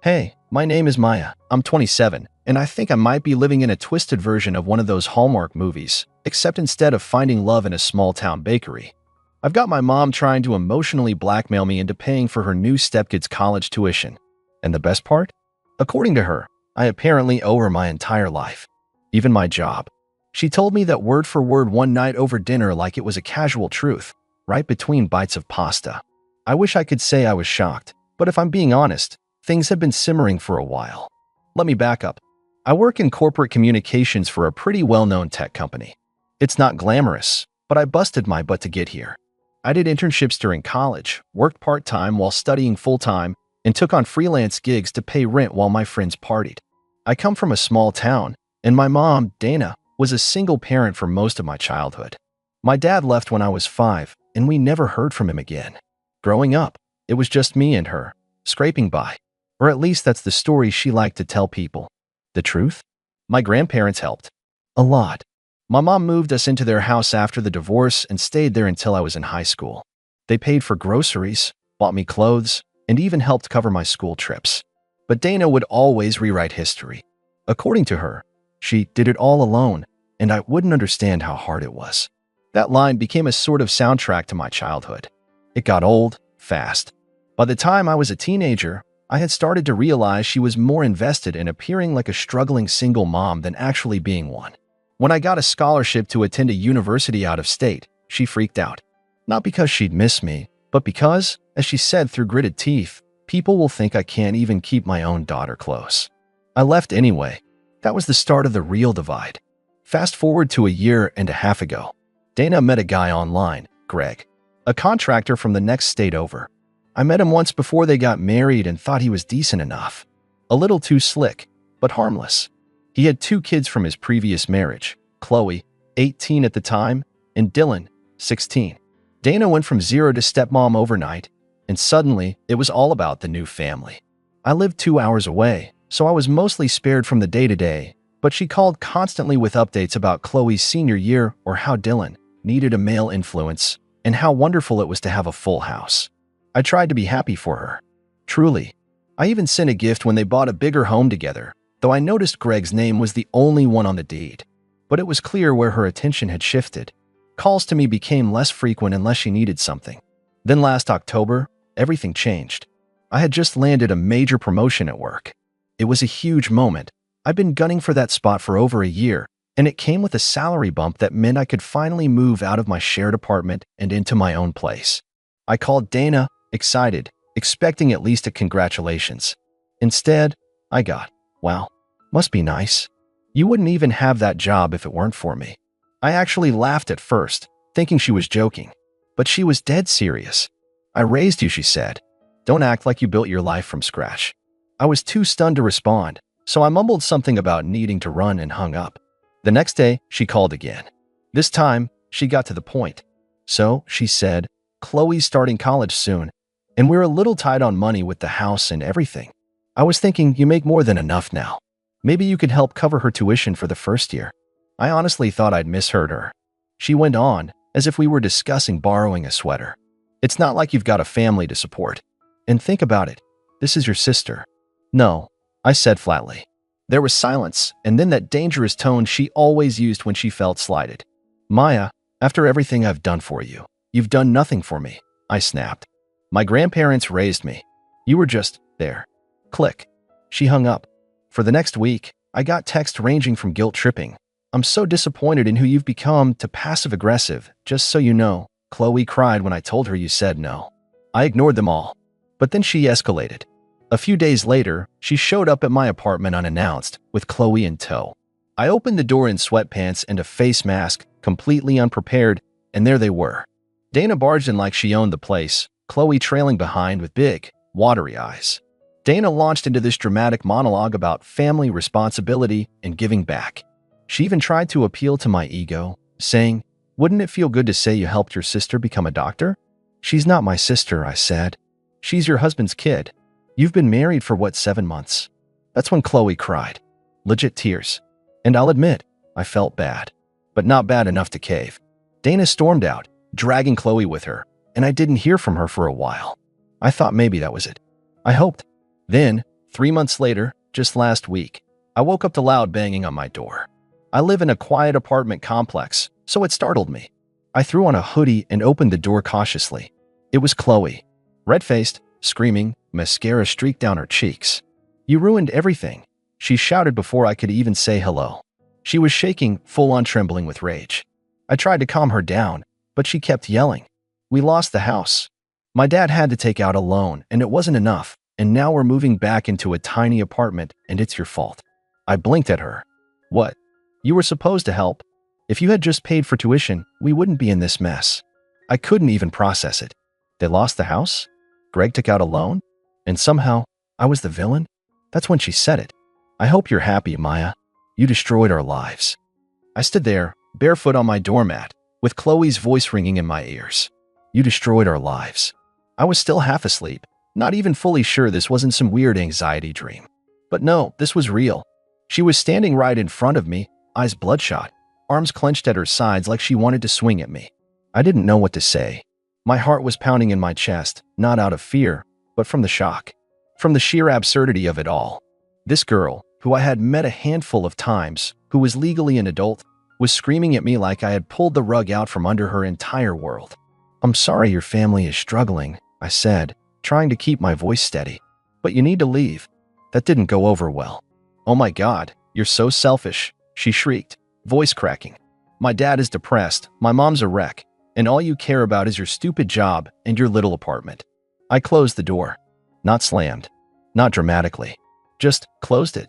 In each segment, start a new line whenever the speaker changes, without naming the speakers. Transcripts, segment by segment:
Hey, my name is Maya. I'm 27, and I think I might be living in a twisted version of one of those Hallmark movies, except instead of finding love in a small-town bakery, I've got my mom trying to emotionally blackmail me into paying for her new stepkid's college tuition. And the best part? According to her, I apparently owe her my entire life, even my job. She told me that word for word one night over dinner like it was a casual truth, right between bites of pasta. I wish I could say I was shocked, but if I'm being honest, things have been simmering for a while. Let me back up. I work in corporate communications for a pretty well-known tech company. It's not glamorous, but I busted my butt to get here. I did internships during college, worked part-time while studying full-time, and took on freelance gigs to pay rent while my friends partied. I come from a small town, and my mom, Dana, was a single parent for most of my childhood. My dad left when I was 5, and we never heard from him again. Growing up, it was just me and her, scraping by. Or at least that's the story she liked to tell people. The truth? My grandparents helped. A lot. My mom moved us into their house after the divorce and stayed there until I was in high school. They paid for groceries, bought me clothes, and even helped cover my school trips. But Dana would always rewrite history. According to her, she did it all alone, and I wouldn't understand how hard it was. That line became a sort of soundtrack to my childhood. It got old, fast. By the time I was a teenager, I had started to realize she was more invested in appearing like a struggling single mom than actually being one. When I got a scholarship to attend a university out of state, she freaked out. Not because she'd miss me, but because, as she said through gritted teeth, people will think I can't even keep my own daughter close. I left anyway. That was the start of the real divide. Fast forward to a year and a half ago. Dana met a guy online, Greg, a contractor from the next state over. I met him once before they got married and thought he was decent enough. A little too slick, but harmless. He had 2 kids from his previous marriage, Chloe, 18 at the time, and Dylan, 16. Dana went from 0 to stepmom overnight, and suddenly it was all about the new family. I lived 2 hours away, so I was mostly spared from the day-to-day, but she called constantly with updates about Chloe's senior year or how Dylan needed a male influence and how wonderful it was to have a full house. I tried to be happy for her. Truly. I even sent a gift when they bought a bigger home together, though I noticed Greg's name was the only one on the deed. But it was clear where her attention had shifted. Calls to me became less frequent unless she needed something. Then last October, everything changed. I had just landed a major promotion at work. It was a huge moment. I'd been gunning for that spot for over a year, and it came with a salary bump that meant I could finally move out of my shared apartment and into my own place. I called Dana, excited, expecting at least a congratulations. Instead, I got, wow, must be nice. You wouldn't even have that job if it weren't for me. I actually laughed at first, thinking she was joking. But she was dead serious. I raised you, she said. Don't act like you built your life from scratch. I was too stunned to respond, so I mumbled something about needing to run and hung up. The next day, she called again. This time, she got to the point. So, she said, Chloe's starting college soon, and we're a little tight on money with the house and everything. I was thinking you make more than enough now. Maybe you could help cover her tuition for the first year. I honestly thought I'd misheard her. She went on, as if we were discussing borrowing a sweater. It's not like you've got a family to support. And think about it. This is your sister. No, I said flatly. There was silence, and then that dangerous tone she always used when she felt slighted. Maya, after everything I've done for you, you've done nothing for me, I snapped. My grandparents raised me. You were just there. Click. She hung up. For the next week, I got texts ranging from guilt-tripping. I'm so disappointed in who you've become to passive-aggressive. Just so you know, Chloe cried when I told her you said no. I ignored them all. But then she escalated. A few days later, she showed up at my apartment unannounced, with Chloe in tow. I opened the door in sweatpants and a face mask, completely unprepared, and there they were. Dana barged in like she owned the place, Chloe trailing behind with big, watery eyes. Dana launched into this dramatic monologue about family responsibility and giving back. She even tried to appeal to my ego, saying, "Wouldn't it feel good to say you helped your sister become a doctor?" "She's not my sister," I said. "She's your husband's kid. You've been married for what, 7 months?" That's when Chloe cried. Legit tears. And I'll admit, I felt bad. But not bad enough to cave. Dana stormed out, dragging Chloe with her, and I didn't hear from her for a while. I thought maybe that was it. I hoped. Then, 3 months later, just last week, I woke up to loud banging on my door. I live in a quiet apartment complex, so it startled me. I threw on a hoodie and opened the door cautiously. It was Chloe, red-faced, screaming, mascara streaked down her cheeks. "You ruined everything," she shouted before I could even say hello. She was shaking, full-on trembling with rage. I tried to calm her down, but she kept yelling. "We lost the house. My dad had to take out a loan, and it wasn't enough, and now we're moving back into a tiny apartment, and it's your fault." I blinked at her. "What? You were supposed to help. If you had just paid for tuition, we wouldn't be in this mess." I couldn't even process it. They lost the house? Greg took out a loan? And somehow, I was the villain? That's when she said it. "I hope you're happy, Maya. You destroyed our lives." I stood there, barefoot on my doormat, with Chloe's voice ringing in my ears. "You destroyed our lives." I was still half asleep, not even fully sure this wasn't some weird anxiety dream. But no, this was real. She was standing right in front of me, eyes bloodshot, arms clenched at her sides like she wanted to swing at me. I didn't know what to say. My heart was pounding in my chest, not out of fear, but from the shock. From the sheer absurdity of it all. This girl, who I had met a handful of times, who was legally an adult, was screaming at me like I had pulled the rug out from under her entire world. "I'm sorry your family is struggling," I said, trying to keep my voice steady. "But you need to leave." That didn't go over well. "Oh my God, you're so selfish," she shrieked, voice cracking. "My dad is depressed, my mom's a wreck, and all you care about is your stupid job and your little apartment." I closed the door. Not slammed. Not dramatically. Just closed it.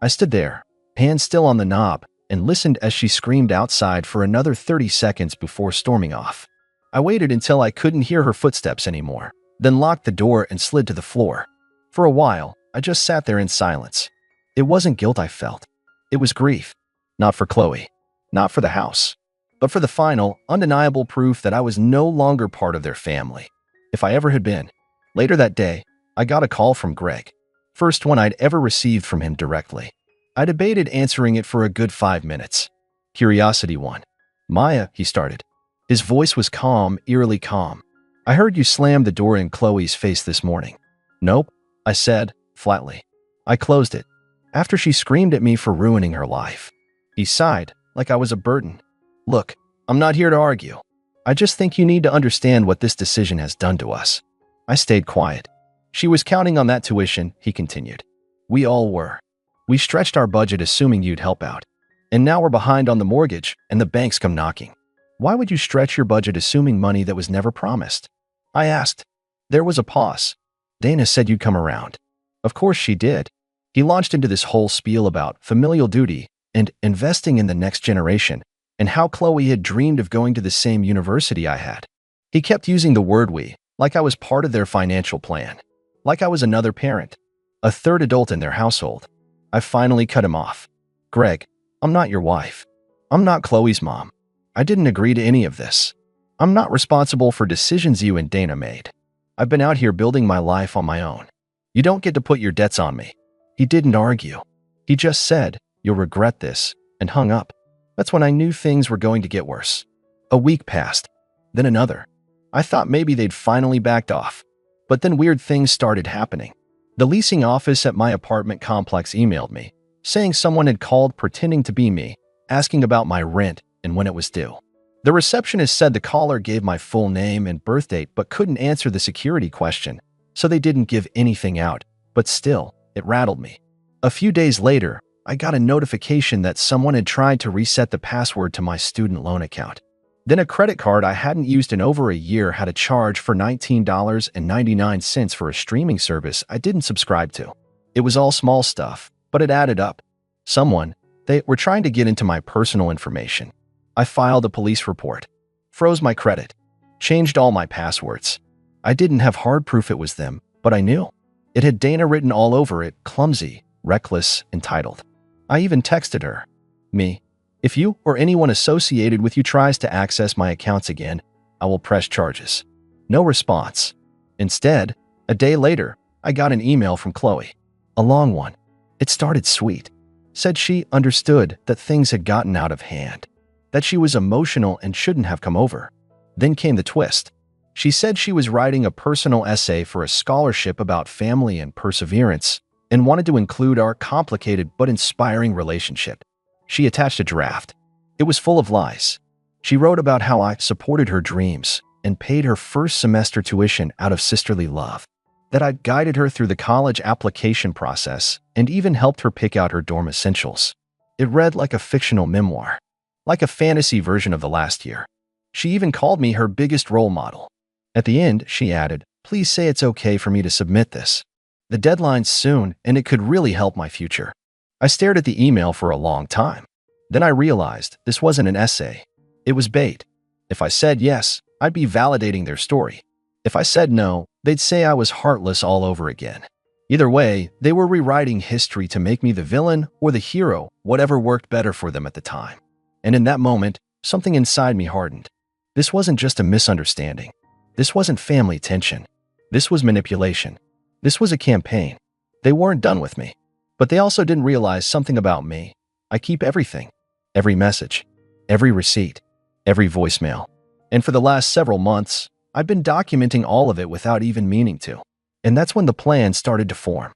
I stood there, hands still on the knob, and listened as she screamed outside for another 30 seconds before storming off. I waited until I couldn't hear her footsteps anymore, then locked the door and slid to the floor. For a while, I just sat there in silence. It wasn't guilt I felt. It was grief. Not for Chloe. Not for the house. But for the final, undeniable proof that I was no longer part of their family. If I ever had been. Later that day, I got a call from Greg. First one I'd ever received from him directly. I debated answering it for a good 5 minutes. Curiosity won. "Maya," he started. His voice was calm, eerily calm. "I heard you slam the door in Chloe's face this morning." "Nope," I said, flatly. "I closed it. After she screamed at me for ruining her life." He sighed, like I was a burden. "Look, I'm not here to argue. I just think you need to understand what this decision has done to us." I stayed quiet. "She was counting on that tuition," he continued. "We all were. We stretched our budget assuming you'd help out. And now we're behind on the mortgage and the banks come knocking. Why would you stretch your budget assuming money that was never promised?" I asked. There was a pause. "Dana said you'd come around." "Of course she did." He launched into this whole spiel about familial duty and investing in the next generation, and how Chloe had dreamed of going to the same university I had. He kept using the word "we," like I was part of their financial plan. Like I was another parent, a third adult in their household. I finally cut him off. "Greg, I'm not your wife. I'm not Chloe's mom. I didn't agree to any of this. I'm not responsible for decisions you and Dana made. I've been out here building my life on my own. You don't get to put your debts on me." He didn't argue. He just said, "You'll regret this," and hung up. That's when I knew things were going to get worse. A week passed, then another. I thought maybe they'd finally backed off. But then weird things started happening. The leasing office at my apartment complex emailed me, saying someone had called pretending to be me, asking about my rent and when it was due. The receptionist said the caller gave my full name and birth date but couldn't answer the security question, so they didn't give anything out, but still, it rattled me. A few days later, I got a notification that someone had tried to reset the password to my student loan account. Then a credit card I hadn't used in over a year had a charge for $19.99 for a streaming service I didn't subscribe to. It was all small stuff, but it added up. They were trying to get into my personal information. I filed a police report, froze my credit, changed all my passwords. I didn't have hard proof it was them, but I knew. It had Dana written all over it, clumsy, reckless, entitled. I even texted her. "Me. If you or anyone associated with you tries to access my accounts again, I will press charges." No response. Instead, a day later, I got an email from Chloe. A long one. It started sweet. Said she understood that things had gotten out of hand, that she was emotional and shouldn't have come over. Then came the twist. She said she was writing a personal essay for a scholarship about family and perseverance, and wanted to include our complicated but inspiring relationship. She attached a draft. It was full of lies. She wrote about how I supported her dreams and paid her first semester tuition out of sisterly love, that I'd guided her through the college application process and even helped her pick out her dorm essentials. It read like a fictional memoir, like a fantasy version of the last year. She even called me her biggest role model. At the end, she added, "Please say it's okay for me to submit this. The deadline's soon, and it could really help my future." I stared at the email for a long time. Then I realized this wasn't an essay. It was bait. If I said yes, I'd be validating their story. If I said no, they'd say I was heartless all over again. Either way, they were rewriting history to make me the villain or the hero, whatever worked better for them at the time. And in that moment, something inside me hardened. This wasn't just a misunderstanding. This wasn't family tension. This was manipulation. This was a campaign. They weren't done with me. But they also didn't realize something about me. I keep everything. Every message. Every receipt. Every voicemail. And for the last several months, I've been documenting all of it without even meaning to. And that's when the plan started to form.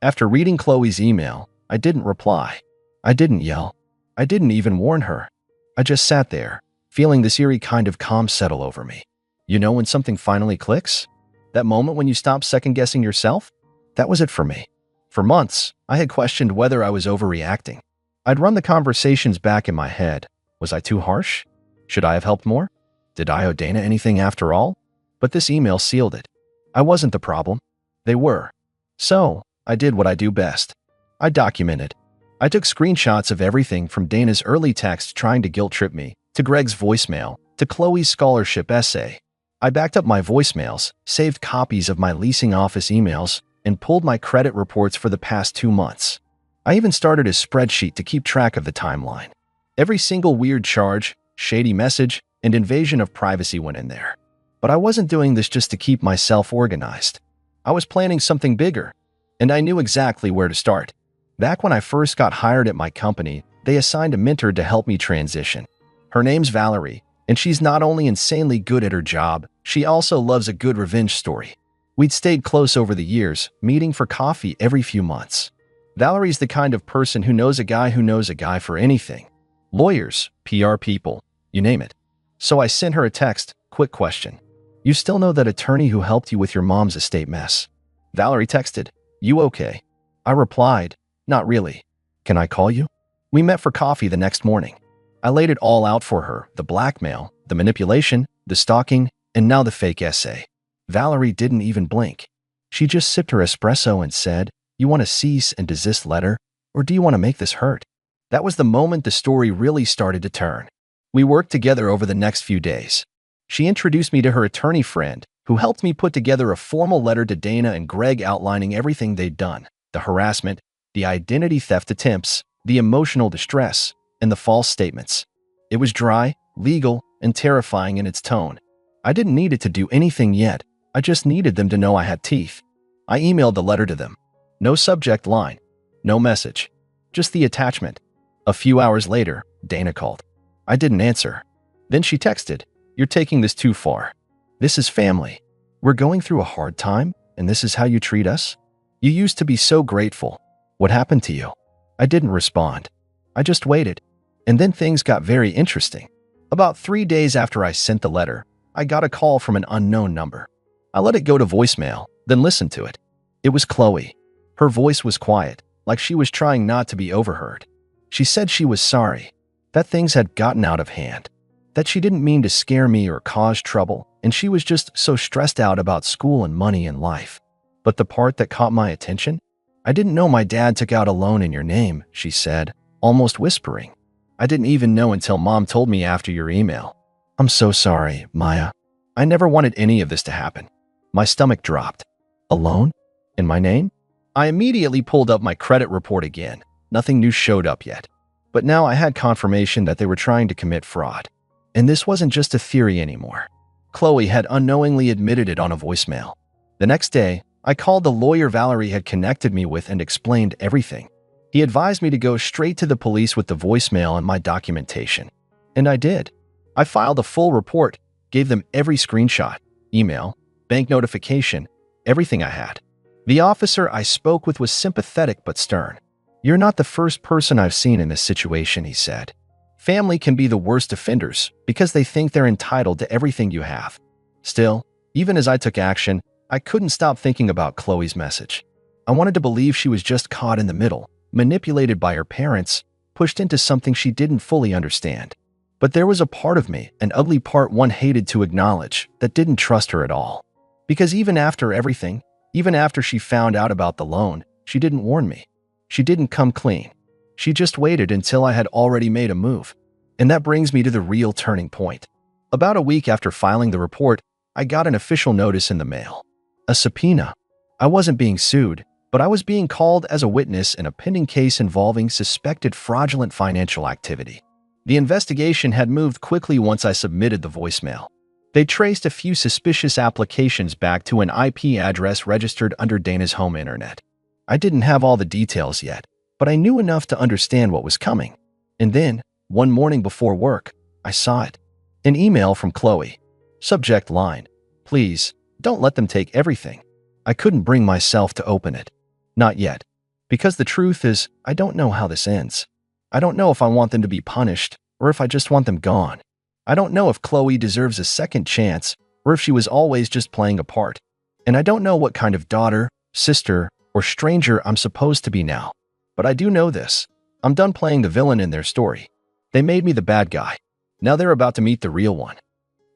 After reading Chloe's email, I didn't reply. I didn't yell. I didn't even warn her. I just sat there, feeling this eerie kind of calm settle over me. You know when something finally clicks? That moment when you stop second-guessing yourself? That was it for me. For months, I had questioned whether I was overreacting. I'd run the conversations back in my head. Was I too harsh? Should I have helped more? Did I owe Dana anything after all? But this email sealed it. I wasn't the problem. They were. So, I did what I do best. I documented. I took screenshots of everything from Dana's early text trying to guilt-trip me, to Greg's voicemail, to Chloe's scholarship essay. I backed up my voicemails, saved copies of my leasing office emails, and pulled my credit reports for the past 2 months. I even started a spreadsheet to keep track of the timeline. Every single weird charge, shady message, and invasion of privacy went in there. But I wasn't doing this just to keep myself organized. I was planning something bigger, and I knew exactly where to start. Back when I first got hired at my company, they assigned a mentor to help me transition. Her name's Valerie, and she's not only insanely good at her job, she also loves a good revenge story. We'd stayed close over the years, meeting for coffee every few months. Valerie's the kind of person who knows a guy for anything. Lawyers, PR people, you name it. So I sent her a text, quick question. You still know that attorney who helped you with your mom's estate mess? Valerie texted, you okay? I replied, not really. Can I call you? We met for coffee the next morning. I laid it all out for her, the blackmail, the manipulation, the stalking, and now the fake essay. Valerie didn't even blink. She just sipped her espresso and said, you want a cease and desist letter, or do you want to make this hurt? That was the moment the story really started to turn. We worked together over the next few days. She introduced me to her attorney friend, who helped me put together a formal letter to Dana and Greg outlining everything they'd done, the harassment, the identity theft attempts, the emotional distress, and the false statements. It was dry, legal, and terrifying in its tone. I didn't need it to do anything yet. I just needed them to know I had teeth. I emailed the letter to them. No subject line. No message. Just the attachment. A few hours later, Dana called. I didn't answer. Then she texted, you're taking this too far. This is family. We're going through a hard time, and this is how you treat us? You used to be so grateful. What happened to you? I didn't respond. I just waited. And then things got very interesting. About 3 days after I sent the letter, I got a call from an unknown number. I let it go to voicemail, then listened to it. It was Chloe. Her voice was quiet, like she was trying not to be overheard. She said she was sorry, that things had gotten out of hand, that she didn't mean to scare me or cause trouble, and she was just so stressed out about school and money and life. But the part that caught my attention? I didn't know my dad took out a loan in your name, she said, almost whispering. I didn't even know until Mom told me after your email. I'm so sorry, Maya. I never wanted any of this to happen. My stomach dropped. A loan? In my name? I immediately pulled up my credit report again. Nothing new showed up yet. But now I had confirmation that they were trying to commit fraud. And this wasn't just a theory anymore. Chloe had unknowingly admitted it on a voicemail. The next day, I called the lawyer Valerie had connected me with and explained everything. He advised me to go straight to the police with the voicemail and my documentation. And I did. I filed a full report, gave them every screenshot, email, bank notification, everything I had. The officer I spoke with was sympathetic but stern. "You're not the first person I've seen in this situation," he said. "Family can be the worst offenders because they think they're entitled to everything you have." Still, even as I took action, I couldn't stop thinking about Chloe's message. I wanted to believe she was just caught in the middle, manipulated by her parents, pushed into something she didn't fully understand. But there was a part of me, an ugly part one hated to acknowledge, that didn't trust her at all. Because even after everything, even after she found out about the loan, she didn't warn me. She didn't come clean. She just waited until I had already made a move. And that brings me to the real turning point. About a week after filing the report, I got an official notice in the mail. A subpoena. I wasn't being sued, but I was being called as a witness in a pending case involving suspected fraudulent financial activity. The investigation had moved quickly once I submitted the voicemail. They traced a few suspicious applications back to an IP address registered under Dana's home internet. I didn't have all the details yet, but I knew enough to understand what was coming. And then, one morning before work, I saw it. An email from Chloe. Subject line: "Please, don't let them take everything." I couldn't bring myself to open it. Not yet. Because the truth is, I don't know how this ends. I don't know if I want them to be punished, or if I just want them gone. I don't know if Chloe deserves a second chance, or if she was always just playing a part. And I don't know what kind of daughter, sister, or stranger I'm supposed to be now. But I do know this. I'm done playing the villain in their story. They made me the bad guy. Now they're about to meet the real one.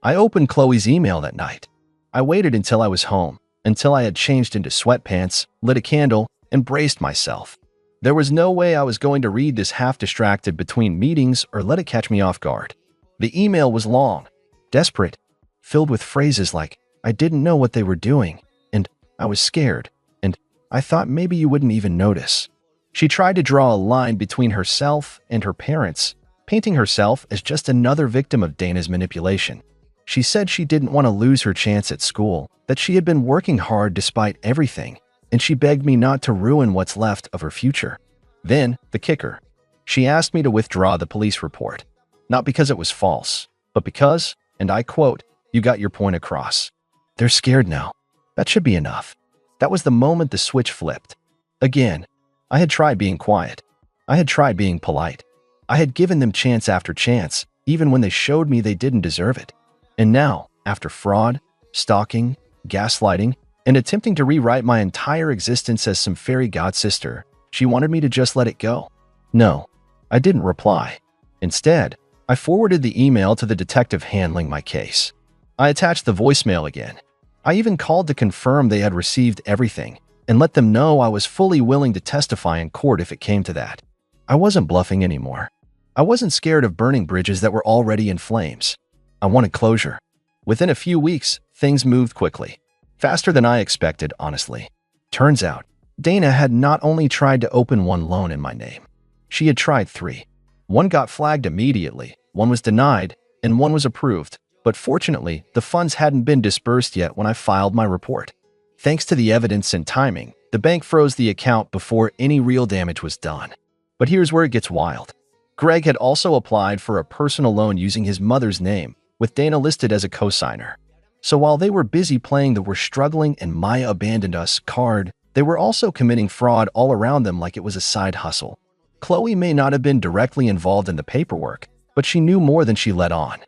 I opened Chloe's email that night. I waited until I was home, until I had changed into sweatpants, lit a candle, and braced myself. There was no way I was going to read this half-distracted between meetings or let it catch me off guard. The email was long, desperate, filled with phrases like, "I didn't know what they were doing," and "I was scared," and "I thought maybe you wouldn't even notice." She tried to draw a line between herself and her parents, painting herself as just another victim of Dana's manipulation. She said she didn't want to lose her chance at school, that she had been working hard despite everything, and she begged me not to ruin what's left of her future. Then, the kicker. She asked me to withdraw the police report. Not because it was false, but because, and I quote, "You got your point across. They're scared now. That should be enough." That was the moment the switch flipped. Again, I had tried being quiet. I had tried being polite. I had given them chance after chance, even when they showed me they didn't deserve it. And now, after fraud, stalking, gaslighting, and attempting to rewrite my entire existence as some fairy god sister, she wanted me to just let it go. No, I didn't reply. Instead, I forwarded the email to the detective handling my case. I attached the voicemail again. I even called to confirm they had received everything and let them know I was fully willing to testify in court if it came to that. I wasn't bluffing anymore. I wasn't scared of burning bridges that were already in flames. I wanted closure. Within a few weeks, things moved quickly. Faster than I expected, honestly. Turns out, Dana had not only tried to open one loan in my name. She had tried 3. One got flagged immediately, one was denied, and one was approved. But fortunately, the funds hadn't been disbursed yet when I filed my report. Thanks to the evidence and timing, the bank froze the account before any real damage was done. But here's where it gets wild. Greg had also applied for a personal loan using his mother's name, with Dana listed as a cosigner. So while they were busy playing the "we're struggling and Maya abandoned us" card, they were also committing fraud all around them like it was a side hustle. Chloe may not have been directly involved in the paperwork, but she knew more than she let on.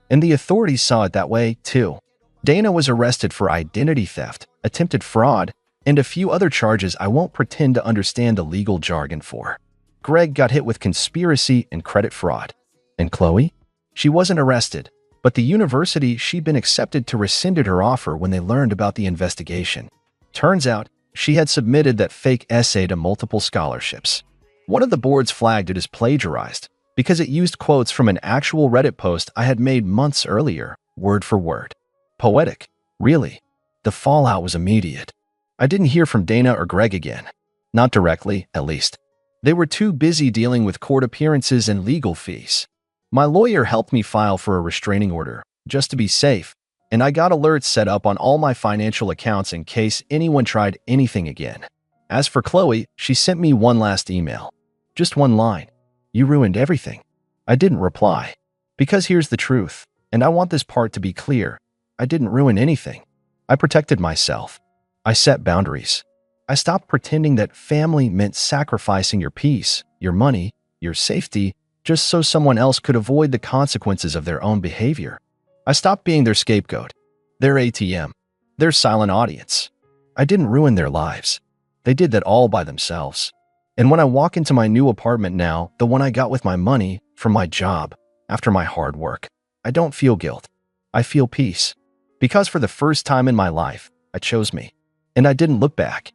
And the authorities saw it that way, too. Dana was arrested for identity theft, attempted fraud, and a few other charges I won't pretend to understand the legal jargon for. Greg got hit with conspiracy and credit fraud. And Chloe? She wasn't arrested, but the university she'd been accepted to rescinded her offer when they learned about the investigation. Turns out, she had submitted that fake essay to multiple scholarships. One of the boards flagged it as plagiarized because it used quotes from an actual Reddit post I had made months earlier, word for word. Poetic, really. The fallout was immediate. I didn't hear from Dana or Greg again. Not directly, at least. They were too busy dealing with court appearances and legal fees. My lawyer helped me file for a restraining order, just to be safe, and I got alerts set up on all my financial accounts in case anyone tried anything again. As for Chloe, she sent me one last email. Just one line. "You ruined everything." I didn't reply. Because here's the truth, and I want this part to be clear. I didn't ruin anything. I protected myself. I set boundaries. I stopped pretending that family meant sacrificing your peace, your money, your safety, just so someone else could avoid the consequences of their own behavior. I stopped being their scapegoat, their ATM, their silent audience. I didn't ruin their lives. They did that all by themselves. And when I walk into my new apartment now, the one I got with my money, from my job, after my hard work, I don't feel guilt. I feel peace. Because for the first time in my life, I chose me. And I didn't look back.